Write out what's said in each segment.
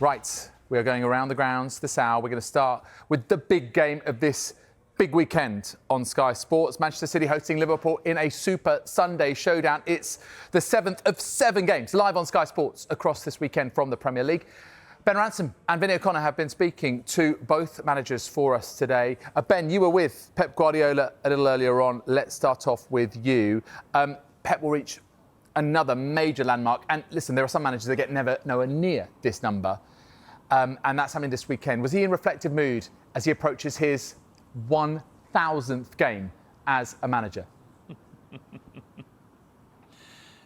Right, we are going around the grounds this hour. We're going to start with the big game of this big weekend on Sky Sports. Manchester City hosting Liverpool in a Super Sunday showdown. It's the 7th of 7 games live on Sky Sports across this weekend from the Premier League. Ben Ransom and Vinny O'Connor have been speaking to both managers for us today. Ben, you were with Pep Guardiola a little earlier on. Let's start off with you. Pep will reach another major landmark. And listen, there are some managers that get nowhere near this number. And that's happening this weekend. Was he in reflective mood as he approaches his 1,000th game as a manager?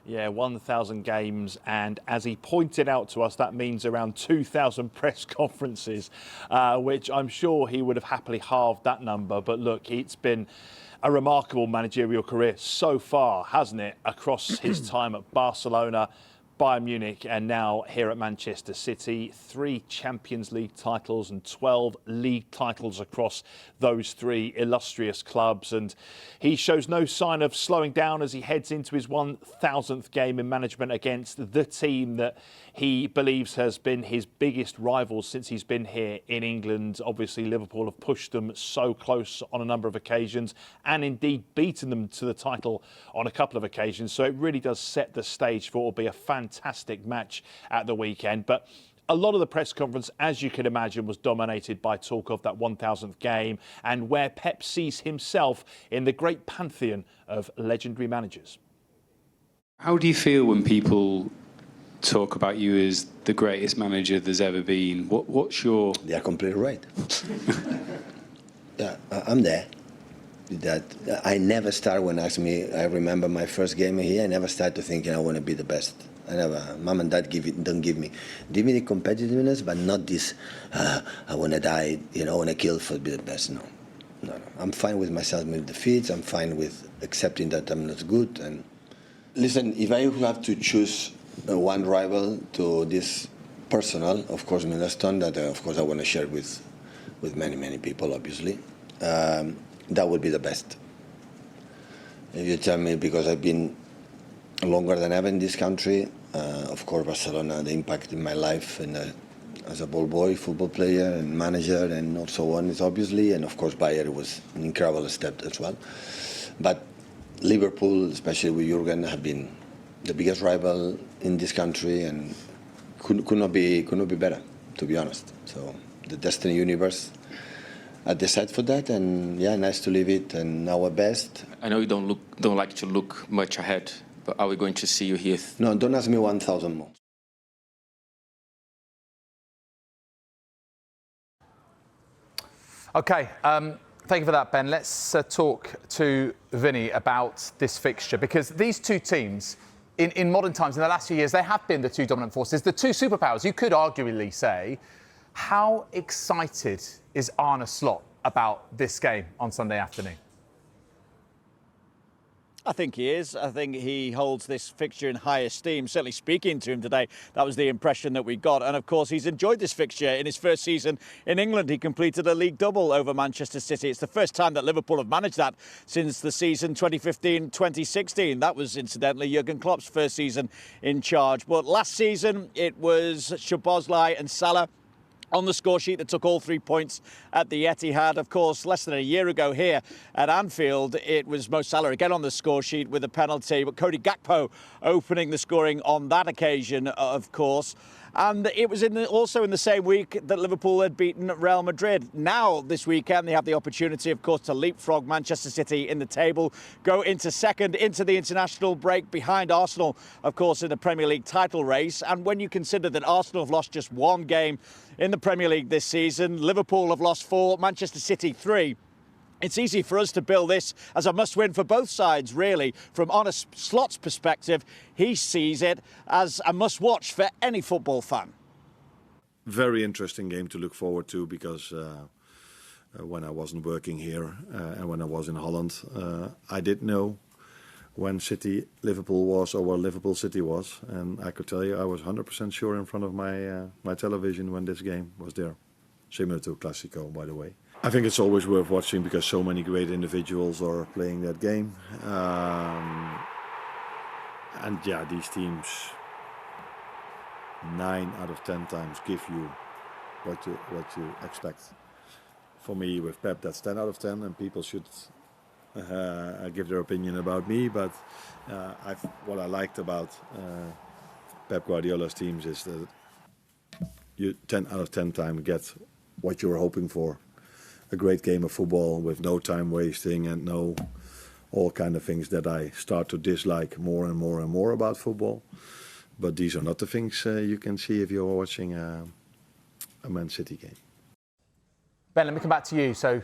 Yeah, 1,000 games, and as he pointed out to us, that means around 2,000 press conferences, which I'm sure he would have happily halved that number. But look, it's been a remarkable managerial career so far, hasn't it, across his time at Barcelona, Bayern Munich, and now here at Manchester City. 3 Champions League titles and 12 league titles across those 3 illustrious clubs. And he shows no sign of slowing down as he heads into his 1,000th game in management against the team that he believes has been his biggest rival since he's been here in England. Obviously, Liverpool have pushed them so close on a number of occasions and indeed beaten them to the title on a couple of occasions. So it really does set the stage for what will be a fantastic match at the weekend. But a lot of the press conference, as you can imagine, was dominated by talk of that 1,000th game and where Pep sees himself in the great pantheon of legendary managers. How do you feel when people talk about you as the greatest manager there's ever been? What's your... They are completely right. Yeah, I'm there. That I never start when asked me. I remember my first game here. I never start to thinking I want to be the best. I never. Mom and Dad don't give me the competitiveness, but not this. I want to die. I want to kill for be the best. No. I'm fine with myself with defeats. I'm fine with accepting that I'm not good. And listen, if I have to choose one rival to this personal, of course, Milestone, that of course I want to share with many people, obviously. That would be the best. If you tell me, because I've been longer than ever in this country, of course, Barcelona, the impact in my life and as a ball boy, football player and manager and so on is obviously, and of course Bayern was an incredible step as well. But Liverpool, especially with Jurgen, have been the biggest rival in this country and could not be better, to be honest. So the Destiny universe, I decided for that, and yeah, nice to leave it, and now our best. I know you don't like to look much ahead, but are we going to see you here? No, don't ask me 1,000 more. OK, thank you for that, Ben. Let's talk to Vinny about this fixture, because these two teams, in modern times, in the last few years, they have been the 2 dominant forces, the 2 superpowers, you could arguably say. How excited is Arne Slot about this game on Sunday afternoon? I think he is. I think he holds this fixture in high esteem. Certainly speaking to him today, that was the impression that we got. And of course, he's enjoyed this fixture. In his first season in England, he completed a league double over Manchester City. It's the first time that Liverpool have managed that since the season 2015-2016. That was, incidentally, Jurgen Klopp's first season in charge. But last season, it was Szoboszlai and Salah on the score sheet that took all 3 points at the Etihad. Of course, less than a year ago here at Anfield, it was Mo Salah again on the score sheet with a penalty, but Cody Gakpo opening the scoring on that occasion, of course. And it was also in the same week that Liverpool had beaten Real Madrid. Now, this weekend, they have the opportunity, of course, to leapfrog Manchester City in the table, go into second, into the international break behind Arsenal, of course, in the Premier League title race. And when you consider that Arsenal have lost just 1 game in the Premier League this season, Liverpool have lost 4, Manchester City 3. It's easy for us to bill this as a must-win for both sides, really. From Arne Slot's perspective, he sees it as a must-watch for any football fan. Very interesting game to look forward to, because when I wasn't working here and when I was in Holland, I didn't know when Liverpool was or where Liverpool City was. And I could tell you I was 100% sure in front of my television when this game was there. Similar to Classico, by the way. I think it's always worth watching because so many great individuals are playing that game. And yeah, these teams 9 out of 10 times give you what you expect. For me, with Pep, that's 10 out of 10, and people should give their opinion about me. But what I liked about Pep Guardiola's teams is that you 10 out of 10 times get what you were hoping for. A great game of football with no time wasting and no all kind of things that I start to dislike more and more and more about football. But these are not the things you can see if you're watching a Man City game. Ben, let me come back to you. So,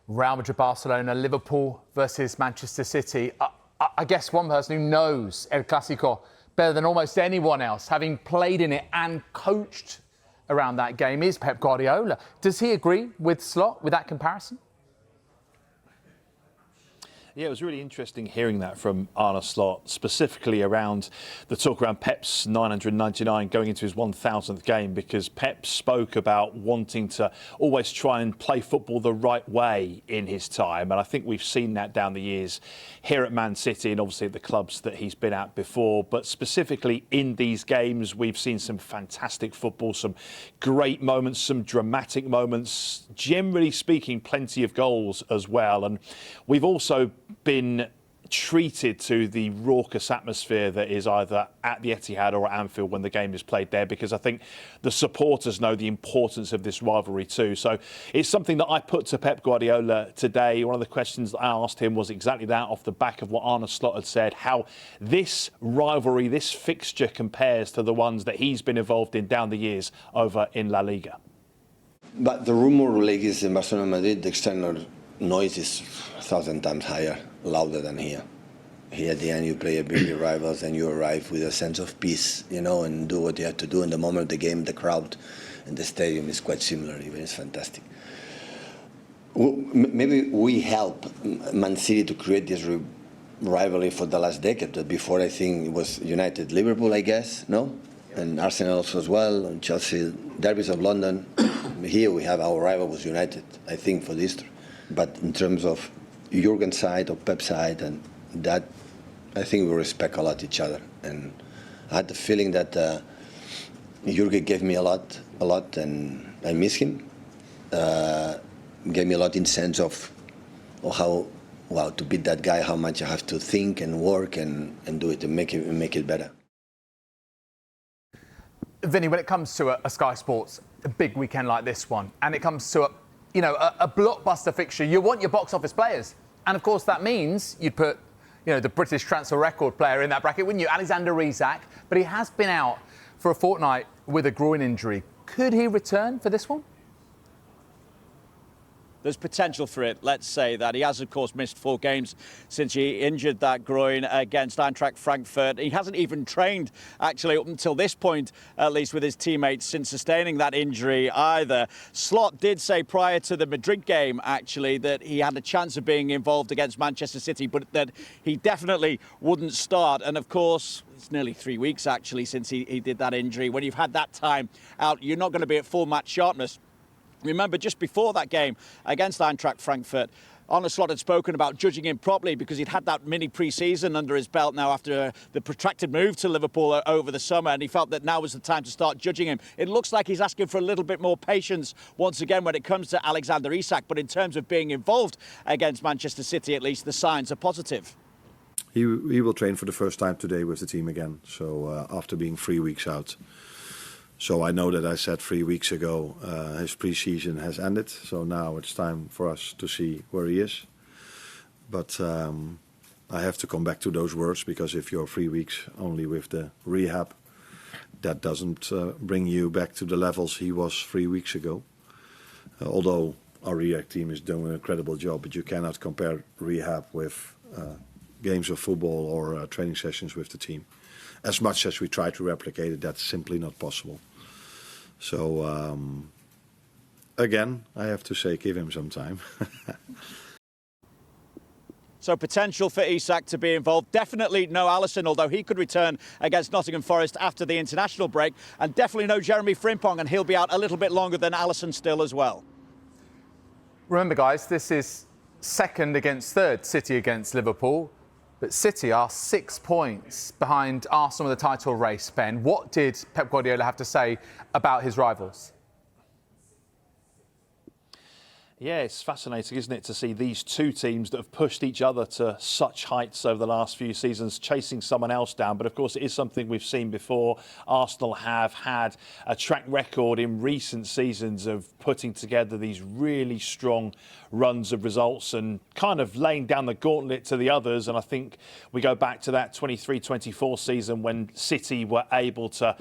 Real Madrid, Barcelona, Liverpool versus Manchester City. I guess one person who knows El Clásico better than almost anyone else, having played in it and coached around that game, is Pep Guardiola. Does he agree with Slot with that comparison? Yeah, it was really interesting hearing that from Arne Slot, specifically around the talk around Pep's 999 going into his 1000th game, because Pep spoke about wanting to always try and play football the right way in his time. And I think we've seen that down the years here at Man City and obviously at the clubs that he's been at before. But specifically in these games, we've seen some fantastic football, some great moments, some dramatic moments, generally speaking, plenty of goals as well. And we've also been treated to the raucous atmosphere that is either at the Etihad or at Anfield when the game is played there, because I think the supporters know the importance of this rivalry too. So it's something that I put to Pep Guardiola today. One of the questions that I asked him was exactly that, off the back of what Arne Slot had said, how this rivalry, this fixture compares to the ones that he's been involved in down the years over in La Liga. But the rumor like is in Barcelona and Madrid, the external noise is 1,000 times higher, louder than here. Here at the end you play a big rivals and you arrive with a sense of peace, and do what you have to do. In the moment of the game, the crowd and the stadium is quite similar, even it's fantastic. Maybe we help Man City to create this rivalry for the last decade. But before, I think it was United, Liverpool, I guess, no? And Arsenal also as well, and Chelsea, derbies of London. Here we have our rival was United, I think, for this. But in terms of Jurgen's side or Pep's side, and that, I think we respect a lot each other. And I had the feeling that Jurgen gave me a lot, and I miss him. Gave me a lot in sense of how, to beat that guy, how much I have to think and work and do it and make it better. Vinny, when it comes to a Sky Sports, a big weekend like this one, and it comes to a blockbuster fixture, you want your box office players. And of course that means you'd put, the British transfer record player in that bracket, wouldn't you? Alexander Isak. But he has been out for a fortnight with a groin injury. Could he return for this one? There's potential for it. Let's say that he has, of course, missed 4 games since he injured that groin against Eintracht Frankfurt. He hasn't even trained, actually, up until this point, at least with his teammates, since sustaining that injury either. Slot did say prior to the Madrid game, actually, that he had a chance of being involved against Manchester City, but that he definitely wouldn't start. And, of course, it's nearly 3 weeks, actually, since he did that injury. When you've had that time out, you're not going to be at full match sharpness. Remember, just before that game against Eintracht Frankfurt, Arne Slot had spoken about judging him properly because he'd had that mini pre-season under his belt now after the protracted move to Liverpool over the summer, and he felt that now was the time to start judging him. It looks like he's asking for a little bit more patience once again when it comes to Alexander Isak, but in terms of being involved against Manchester City, at least the signs are positive. He will train for the first time today with the team again, so after being 3 weeks out. So I know that I said 3 weeks ago his pre-season has ended, so now it's time for us to see where he is. But I have to come back to those words, because if you're 3 weeks only with the rehab, that doesn't bring you back to the levels he was 3 weeks ago. Although our rehab team is doing an incredible job, but you cannot compare rehab with games of football or training sessions with the team. As much as we try to replicate it, that's simply not possible. So, again, I have to say, give him some time. So potential for Isak to be involved. Definitely no Alisson, although he could return against Nottingham Forest after the international break. And definitely no Jeremy Frimpong, and he'll be out a little bit longer than Alisson still as well. Remember, guys, this is second against third, City against Liverpool. But City are 6 points behind Arsenal in the title race, Ben. What did Pep Guardiola have to say about his rivals? Yeah, it's fascinating, isn't it, to see these two teams that have pushed each other to such heights over the last few seasons, chasing someone else down. But of course, it is something we've seen before. Arsenal have had a track record in recent seasons of putting together these really strong runs of results and kind of laying down the gauntlet to the others. And I think we go back to that 23-24 season when City were able to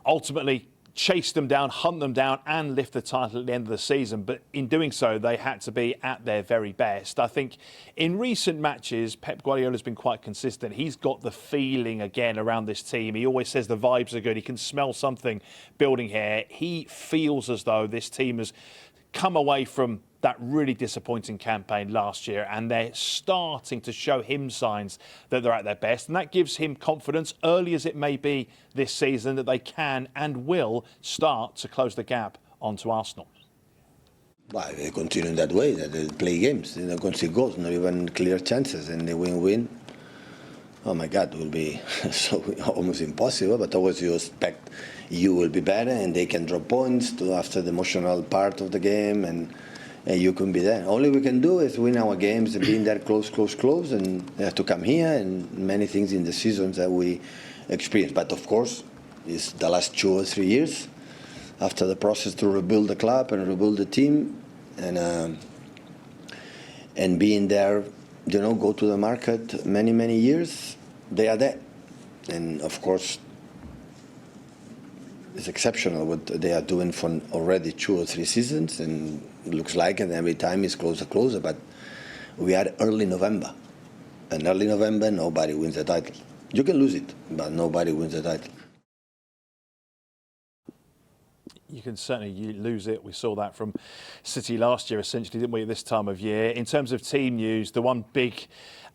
ultimately chase them down, hunt them down and lift the title at the end of the season. But in doing so, they had to be at their very best. I think in recent matches, Pep Guardiola has been quite consistent. He's got the feeling again around this team. He always says the vibes are good. He can smell something building here. He feels as though this team has come away from that really disappointing campaign last year and they're starting to show him signs that they're at their best, and that gives him confidence, early as it may be this season, that they can and will start to close the gap onto Arsenal. Well, they continue in that way, that they play games, they don't concede goals, not even clear chances, and they win. Oh my God, it will be so almost impossible, but always you expect you will be better and they can drop points after the emotional part of the game, and you can be there. All we can do is win our games and being there close, and they have to come here, and many things in the seasons that we experience. But of course, it's the last 2 or 3 years after the process to rebuild the club and rebuild the team, and being there, go to the market many years, they are there. And of course, it's exceptional what they are doing for already 2 or 3 seasons, and it looks like it every time it's closer, but we are early November. And early November, nobody wins the title. You can lose it, but nobody wins the title. You can certainly lose it. We saw that from City last year, essentially, didn't we, at this time of year? In terms of team news, the one big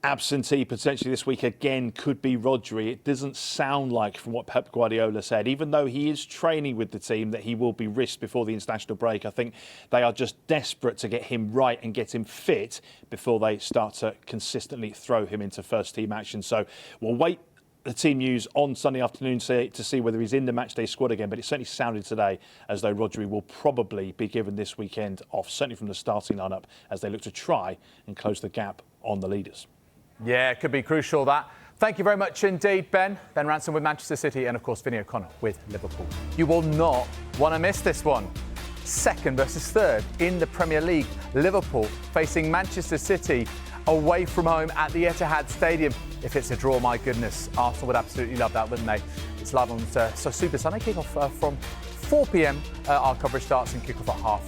absentee potentially this week again could be Rodri. It doesn't sound like, from what Pep Guardiola said, even though he is training with the team, that he will be risked before the international break. I think they are just desperate to get him right and get him fit before they start to consistently throw him into first team action. So we'll wait the team news on Sunday afternoon to see whether he's in the matchday squad again, but it certainly sounded today as though Rodri will probably be given this weekend off, certainly from the starting lineup, as they look to try and close the gap on the leaders. Yeah, it could be crucial, that. Thank you very much indeed, Ben. Ben Ransom with Manchester City and, of course, Vinny O'Connor with Liverpool. You will not want to miss this one. Second versus third in the Premier League. Liverpool facing Manchester City away from home at the Etihad Stadium. If it's a draw, my goodness, Arsenal would absolutely love that, wouldn't they? It's live on Super Sunday, kick-off from 4 p.m. Our coverage starts and kick-off at half.